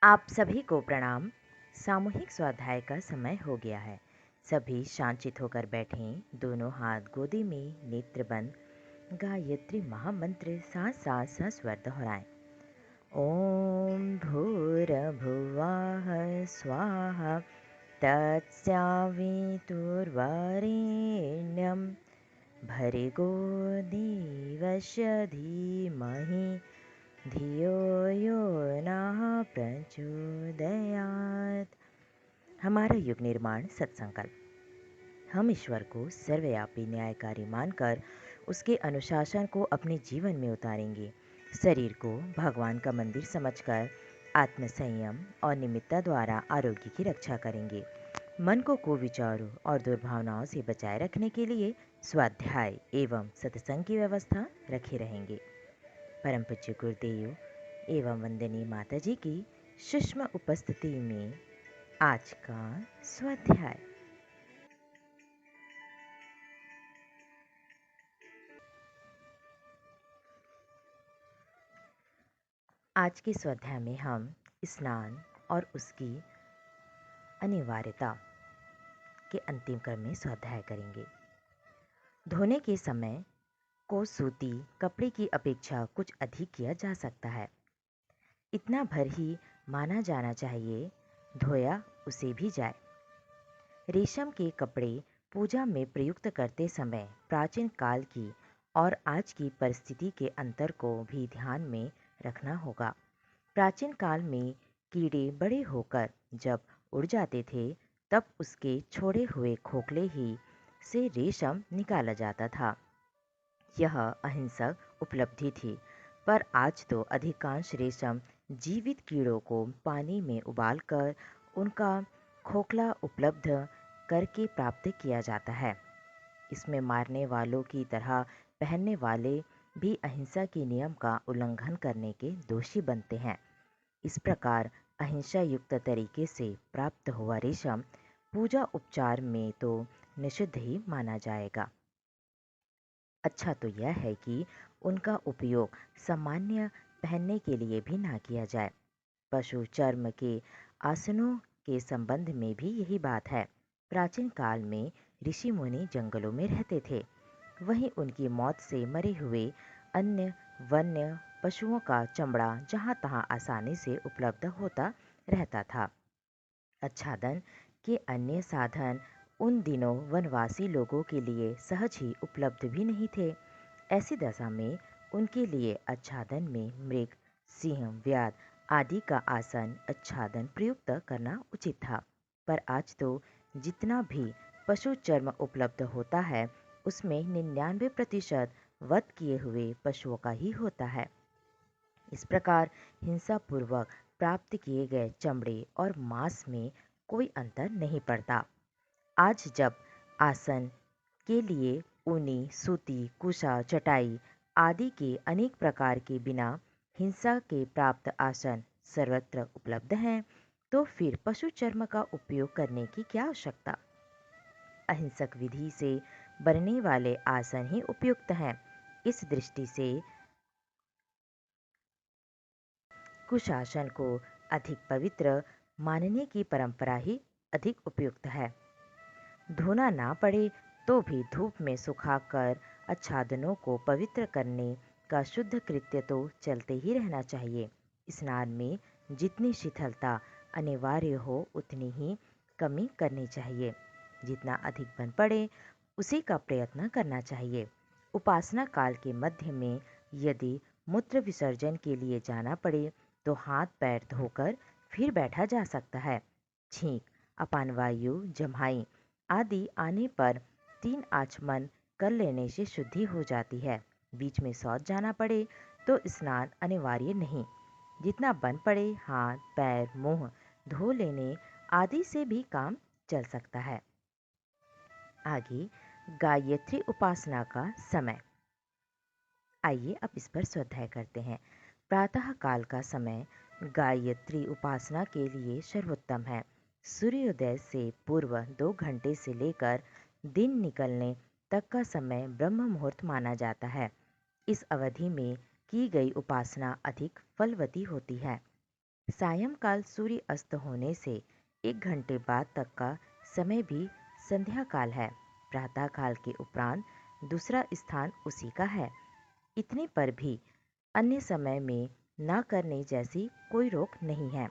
आप सभी को प्रणाम। सामूहिक स्वाध्याय का समय हो गया है। सभी शांतचित होकर बैठें, दोनों हाथ गोदी में, नेत्र बंद। गायत्री महामंत्र साथ साथ सस्वर दोहराएं। ओम भूर्भुवः स्वाहा तत्सवितुर्वरेण्यं भर्गो देवस्य धीमहि धियो यो नः प्रचोदयात्। हमारा युग निर्माण सत्संकल्प। हम ईश्वर को सर्वव्यापी न्यायकारी मानकर उसके अनुशासन को अपने जीवन में उतारेंगे। शरीर को भगवान का मंदिर समझकर आत्मसंयम और निमित्ता द्वारा आरोग्य की रक्षा करेंगे। मन को कुविचारों और दुर्भावनाओं से बचाए रखने के लिए स्वाध्याय एवं सत्संग की व्यवस्था रखे रहेंगे। परम पूज्य गुरुदेव एवं वंदनीय माता जी की सूक्ष्म उपस्थिति में आज का स्वाध्याय। आज के स्वाध्याय में हम स्नान और उसकी अनिवार्यता के अंतिम क्रम में स्वाध्याय करेंगे। धोने के समय को सूती कपड़े की अपेक्षा कुछ अधिक किया जा सकता है। इतना भर ही माना जाना चाहिए, धोया उसे भी जाए। रेशम के कपड़े पूजा में प्रयुक्त करते समय प्राचीन काल की और आज की परिस्थिति के अंतर को भी ध्यान में रखना होगा। प्राचीन काल में कीड़े बड़े होकर जब उड़ जाते थे, तब उसके छोड़े हुए खोखले ही से रेशम निकाला जाता था। यह अहिंसक उपलब्धि थी, पर आज तो अधिकांश रेशम जीवित कीड़ों को पानी में उबालकर उनका खोखला उपलब्ध करके प्राप्त किया जाता है। इसमें मारने वालों की तरह पहनने वाले भी अहिंसा के नियम का उल्लंघन करने के दोषी बनते हैं। इस प्रकार अहिंसा युक्त तरीके से प्राप्त हुआ रेशम पूजा उपचार में तो निषिद्ध ही माना जाएगा। अच्छा तो यह है कि उनका उपयोग सामान्य पहनने के लिए भी ना किया जाए। पशु चर्म के आसनों के संबंध में भी यही बात है। प्राचीन काल में ऋषि मुनि जंगलों में रहते थे, वहीं उनकी मौत से मरे हुए अन्य वन्य पशुओं का चमड़ा जहाँ तहाँ आसानी से उपलब्ध होता रहता था। आच्छादन के अन्य साधन उन दिनों वनवासी लोगों के लिए सहज ही उपलब्ध भी नहीं थे। ऐसी दशा में उनके लिए आच्छादन में मृग, सिंह, व्याध आदि का आसन आच्छादन प्रयुक्त करना उचित था। पर आज तो जितना भी पशु चर्म उपलब्ध होता है, उसमें 99% वध किए हुए पशुओं का ही होता है। इस प्रकार हिंसापूर्वक प्राप्त किए गए चमड़े और मांस में कोई अंतर नहीं पड़ता। आज जब आसन के लिए ऊनी, सूती, कुशा, चटाई आदि के अनेक प्रकार के बिना हिंसा के प्राप्त आसन सर्वत्र उपलब्ध हैं, तो फिर पशु चर्म का उपयोग करने की क्या आवश्यकता। अहिंसक विधि से बनने वाले आसन ही उपयुक्त हैं। इस दृष्टि से कुशासन को अधिक पवित्र मानने की परंपरा ही अधिक उपयुक्त है। धोना ना पड़े तो भी धूप में सुखाकर आच्छादनों को पवित्र करने का शुद्ध कृत्य तो चलते ही रहना चाहिए। स्नान में जितनी शिथिलता अनिवार्य हो उतनी ही कमी करनी चाहिए। जितना अधिक बन पड़े उसी का प्रयत्न करना चाहिए। उपासना काल के मध्य में यदि मूत्र विसर्जन के लिए जाना पड़े तो हाथ पैर धोकर फिर बैठा जा सकता है। छींक, अपान वायु, जम्हाई आदि आने पर 3 आचमन कर लेने से शुद्धि हो जाती है। बीच में शौच जाना पड़े तो स्नान अनिवार्य नहीं। जितना बन पड़े हाथ पैर मुंह धो लेने आदि से भी काम चल सकता है। आगे गायत्री उपासना का समय। आइए अब इस पर स्वाध्याय करते हैं। प्रातः काल का समय गायत्री उपासना के लिए सर्वोत्तम है। सूर्योदय से पूर्व 2 घंटे से लेकर दिन निकलने तक का समय ब्रह्म मुहूर्त माना जाता है। इस अवधि में की गई उपासना अधिक फलवती होती है। सायंकाल सूर्य अस्त होने से 1 घंटे बाद तक का समय भी संध्या काल है। प्रातः काल के उपरांत दूसरा स्थान उसी का है। इतने पर भी अन्य समय में न करने जैसी कोई रोक नहीं है।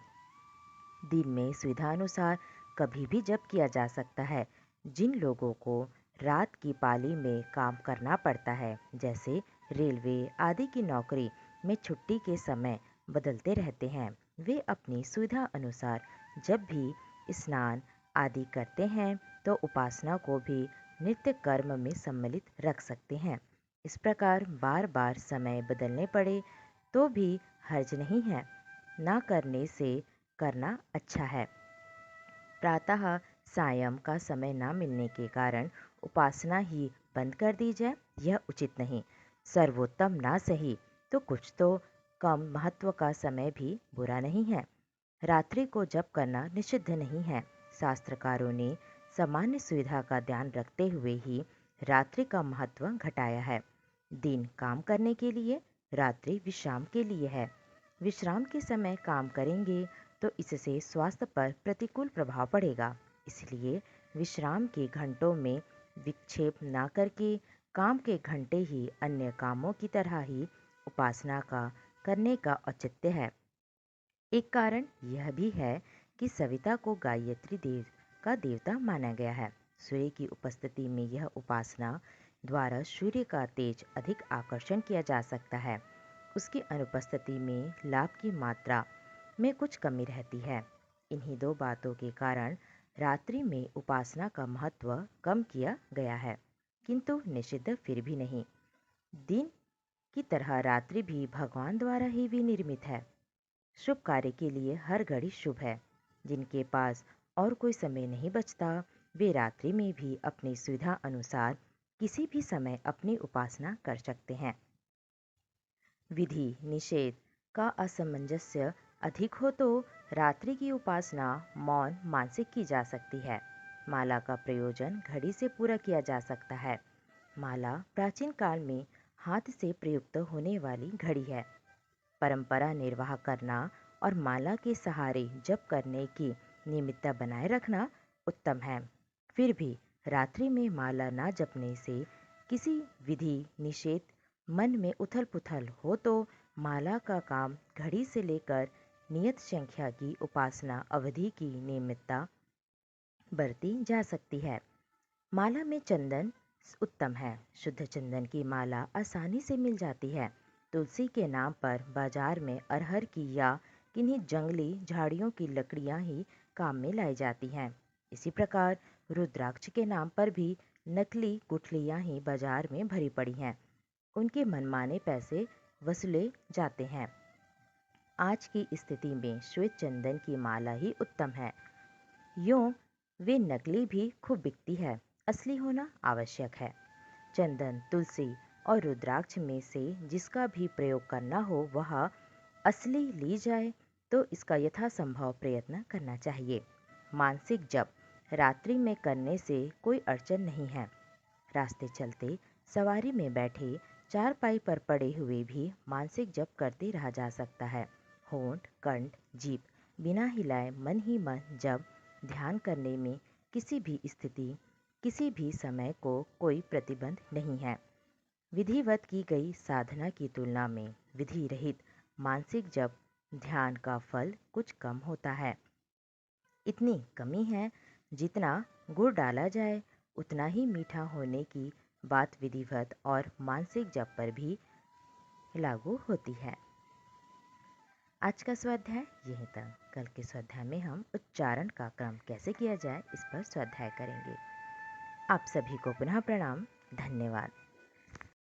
दिन में सुविधानुसार कभी भी जप किया जा सकता है। जिन लोगों को रात की पाली में काम करना पड़ता है, जैसे रेलवे आदि की नौकरी में छुट्टी के समय बदलते रहते हैं, वे अपनी सुविधा अनुसार जब भी स्नान आदि करते हैं तो उपासना को भी नित्य कर्म में सम्मिलित रख सकते हैं। इस प्रकार बार बार समय बदलने पड़े तो भी हर्ज नहीं है। ना करने से करना अच्छा है। प्रातः सायं का समय न मिलने के कारण उपासना ही बंद कर दी जाए, यह उचित नहीं। सर्वोत्तम ना सही तो कुछ तो कम महत्व का समय भी बुरा नहीं है। रात्रि को जप करना निषिद्ध नहीं है। शास्त्रकारों ने सामान्य सुविधा का ध्यान रखते हुए ही रात्रि का महत्व घटाया है। दिन काम करने के लिए, रात्रि विश्राम के लिए है। विश्राम के समय काम करेंगे तो इससे स्वास्थ्य पर प्रतिकूल प्रभाव पड़ेगा। इसलिए विश्राम के घंटों में विक्षेप ना करके काम के घंटे ही अन्य कामों की तरह ही उपासना का करने का औचित्य है। एक कारण यह भी है कि सविता को गायत्री देव का देवता माना गया है। सूर्य की उपस्थिति में यह उपासना द्वारा सूर्य का तेज अधिक आकर्षण किया जा सकता है। उसकी अनुपस्थिति में लाभ की मात्रा में कुछ कमी रहती है। इन्हीं दो बातों के कारण रात्रि में उपासना का महत्व कम किया गया है, किंतु निषिद्ध फिर भी नहीं। दिन की तरह रात्रि भी भगवान द्वारा ही विनिर्मित है। शुभ कार्य के लिए हर घड़ी शुभ है। जिनके पास और कोई समय नहीं बचता, वे रात्रि में भी अपनी सुविधा अनुसार किसी भी समय अपनी उपासना कर सकते हैं। विधि निषेध का असमंजस्य अधिक हो तो रात्रि की उपासना मौन मानसिक की जा सकती है। माला का प्रयोजन घड़ी से पूरा किया जा सकता है। माला प्राचीन काल में हाथ से प्रयुक्त होने वाली घड़ी है। परंपरा निर्वाह करना और माला के सहारे जप करने की नियमितता बनाए रखना उत्तम है। फिर भी रात्रि में माला ना जपने से किसी विधि निषेध मन में उथल पुथल हो तो माला का काम घड़ी से लेकर नियत संख्या की उपासना अवधि की नियमितता बरती जा सकती है। माला में चंदन उत्तम है। शुद्ध चंदन की माला आसानी से मिल जाती है। तुलसी के नाम पर बाजार में अरहर की या किन्हीं जंगली झाड़ियों की लकड़ियां ही काम में लाई जाती हैं। इसी प्रकार रुद्राक्ष के नाम पर भी नकली गुठलियां ही बाजार में भरी पड़ी हैं। उनके मनमाने पैसे वसूले जाते हैं। आज की स्थिति में श्वेत चंदन की माला ही उत्तम है। यूं वे नकली भी खूब बिकती है, असली होना आवश्यक है। चंदन, तुलसी और रुद्राक्ष में से जिसका भी प्रयोग करना हो वह असली ली जाए तो इसका यथासंभव प्रयत्न करना चाहिए। मानसिक जप रात्रि में करने से कोई अड़चन नहीं है। रास्ते चलते, सवारी में बैठे, चारपाई पर पड़े हुए भी मानसिक जप करते रहा जा सकता है। होंठ, कंठ, जीभ बिना हिलाए मन ही मन जब ध्यान करने में किसी भी स्थिति, किसी भी समय को कोई प्रतिबंध नहीं है। विधिवत की गई साधना की तुलना में विधि रहित मानसिक जप ध्यान का फल कुछ कम होता है। इतनी कमी है, जितना गुड़ डाला जाए उतना ही मीठा होने की बात विधिवत और मानसिक जप पर भी लागू होती है। आज का स्वाध्याय यहीं तक। कल के स्वाध्याय में हम उच्चारण का क्रम कैसे किया जाए इस पर स्वाध्याय करेंगे। आप सभी को पुनः प्रणाम। धन्यवाद।